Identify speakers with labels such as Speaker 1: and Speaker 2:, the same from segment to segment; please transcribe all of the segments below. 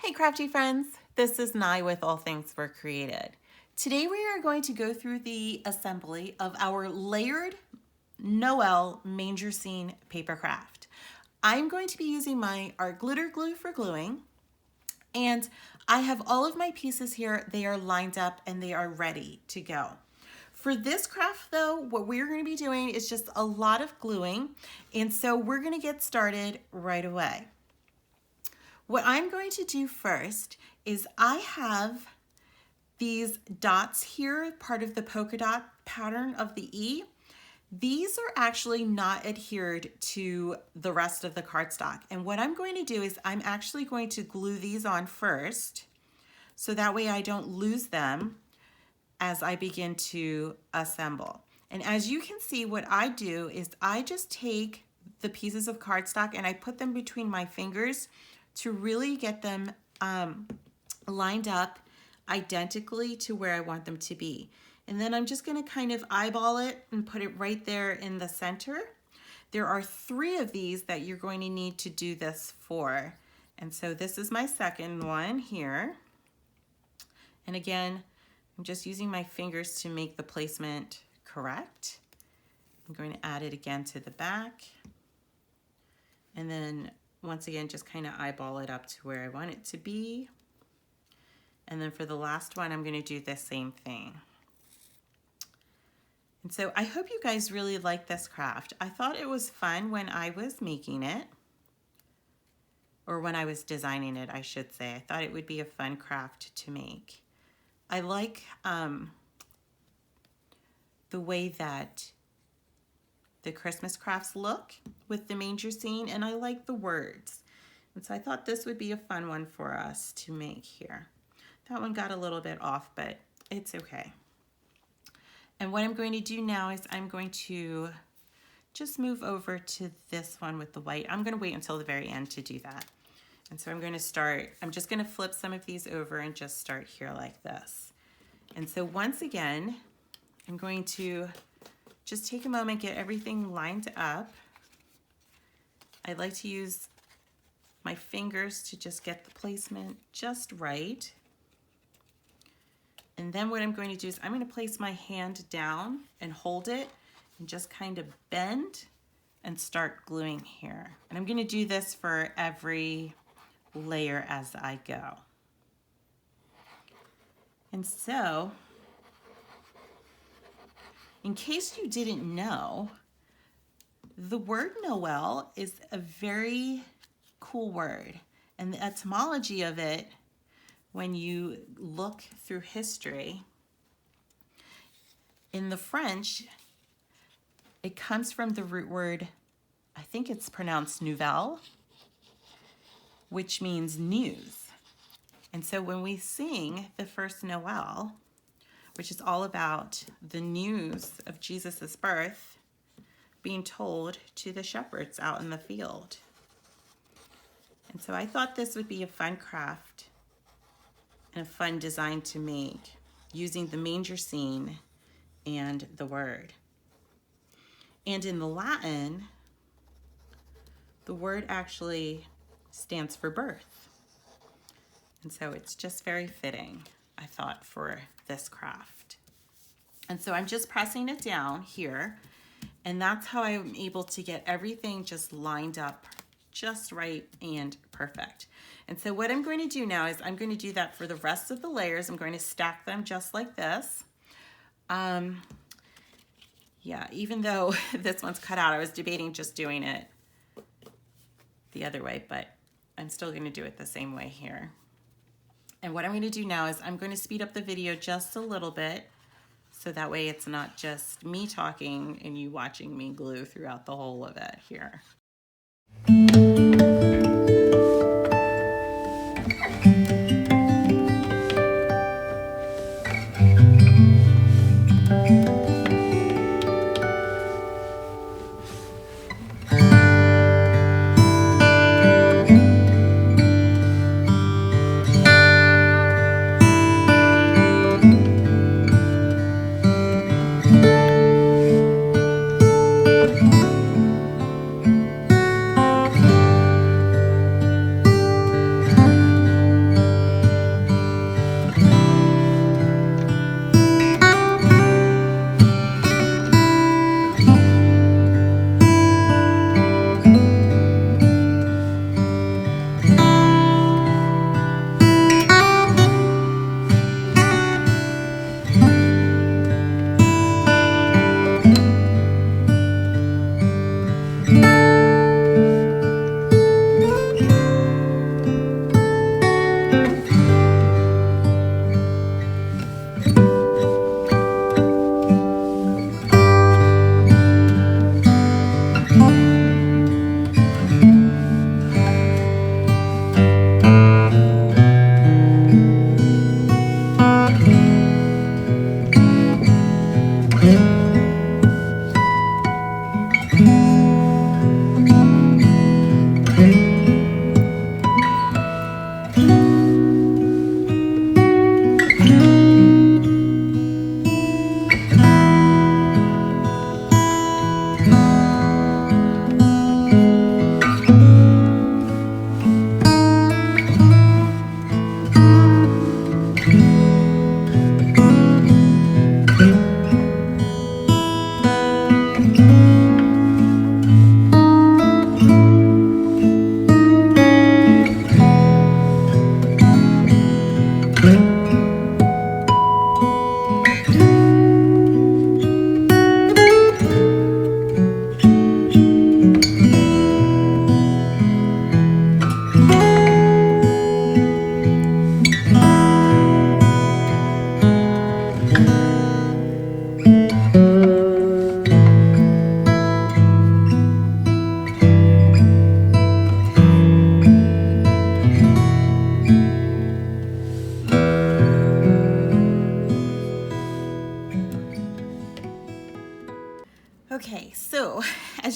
Speaker 1: Hey crafty friends, this is Nye with All Things Were Created. Today we are going to go through the assembly of our layered Noel manger scene paper craft. I'm going to be using my art glitter glue for gluing, and I have all of my pieces here. They are lined up and they are ready to go. For this craft though, what we're going to be doing is just a lot of gluing, and so we're going to get started right away. What I'm going to do first is I have these dots here, part of the polka dot pattern of the E. These are actually not adhered to the rest of the cardstock. And what I'm going to do is I'm actually going to glue these on first, so that way I don't lose them as I begin to assemble. And as you can see, what I do is I just take the pieces of cardstock and I put them between my fingers to really get them lined up identically to where I want them to be. And then I'm just going to kind of eyeball it and put it right there in the center. There are 3 of these that you're going to need to do this for. And so this is my second one here. And again, I'm just using my fingers to make the placement correct. I'm going to add it again to the back. And then once again, just kind of eyeball it up to where I want it to be. And then for the last one, I'm going to do the same thing. And so I hope you guys really like this craft. I thought it was fun when I was making it, or when I was designing it, I should say. I thought it would be a fun craft to make. I like the way that the Christmas crafts look with the manger scene, and I like the words. And so I thought this would be a fun one for us to make here. That one got a little bit off, but it's okay. And what I'm going to do now is I'm going to just move over to this one with the white. I'm going to wait until the very end to do that. And so I'm going to start, I'm just going to flip some of these over and just start here like this. And so once again, I'm going to just take a moment, get everything lined up. I like to use my fingers to just get the placement just right. And then what I'm going to do is I'm going to place my hand down and hold it and just kind of bend and start gluing here. And I'm going to do this for every layer as I go. And so, in case you didn't know, the word Noel is a very cool word. And the etymology of it, when you look through history, in the French, it comes from the root word, I think it's pronounced nouvelle, which means news. And so when we sing the first Noel, which is all about the news of Jesus's birth being told to the shepherds out in the field. And so I thought this would be a fun craft and a fun design to make using the manger scene and the word. And in the Latin, the word actually stands for birth. And so it's just very fitting, I thought, for this craft. And so I'm just pressing it down here, and that's how I'm able to get everything just lined up just right and perfect. And so what I'm going to do now is I'm going to do that for the rest of the layers. I'm going to stack them just like this. Yeah, even though this one's cut out, I was debating just doing it the other way, but I'm still going to do it the same way here. And what I'm going to do now is I'm going to speed up the video just a little bit, so that way it's not just me talking and you watching me glue throughout the whole of it here.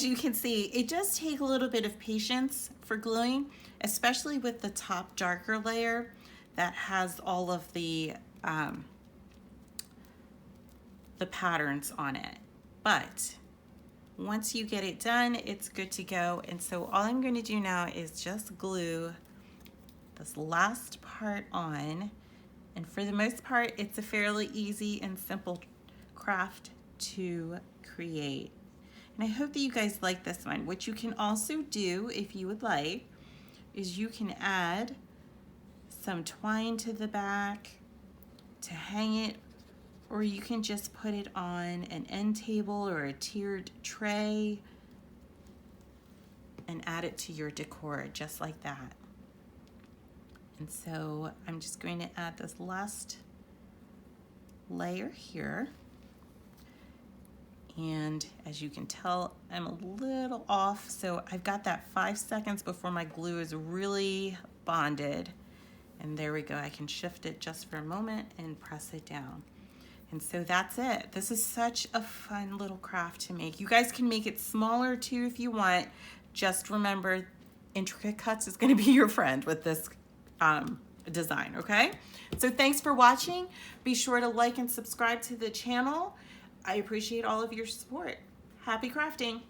Speaker 1: you can see, it does take a little bit of patience for gluing, especially with the top darker layer that has all of the patterns on it. But once you get it done, it's good to go. And so all I'm going to do now is just glue this last part on. And for the most part, it's a fairly easy and simple craft to create. And I hope that you guys like this one. What you can also do, if you would like, is you can add some twine to the back to hang it, or you can just put it on an end table or a tiered tray and add it to your decor just like that. And so I'm just going to add this last layer here. And as you can tell, I'm a little off, so I've got that 5 seconds before my glue is really bonded. And there we go, I can shift it just for a moment and press it down. And so that's it. This is such a fun little craft to make. You guys can make it smaller too if you want. Just remember, intricate cuts is gonna be your friend with this design, okay? So thanks for watching. Be sure to like and subscribe to the channel. I appreciate all of your support. Happy crafting.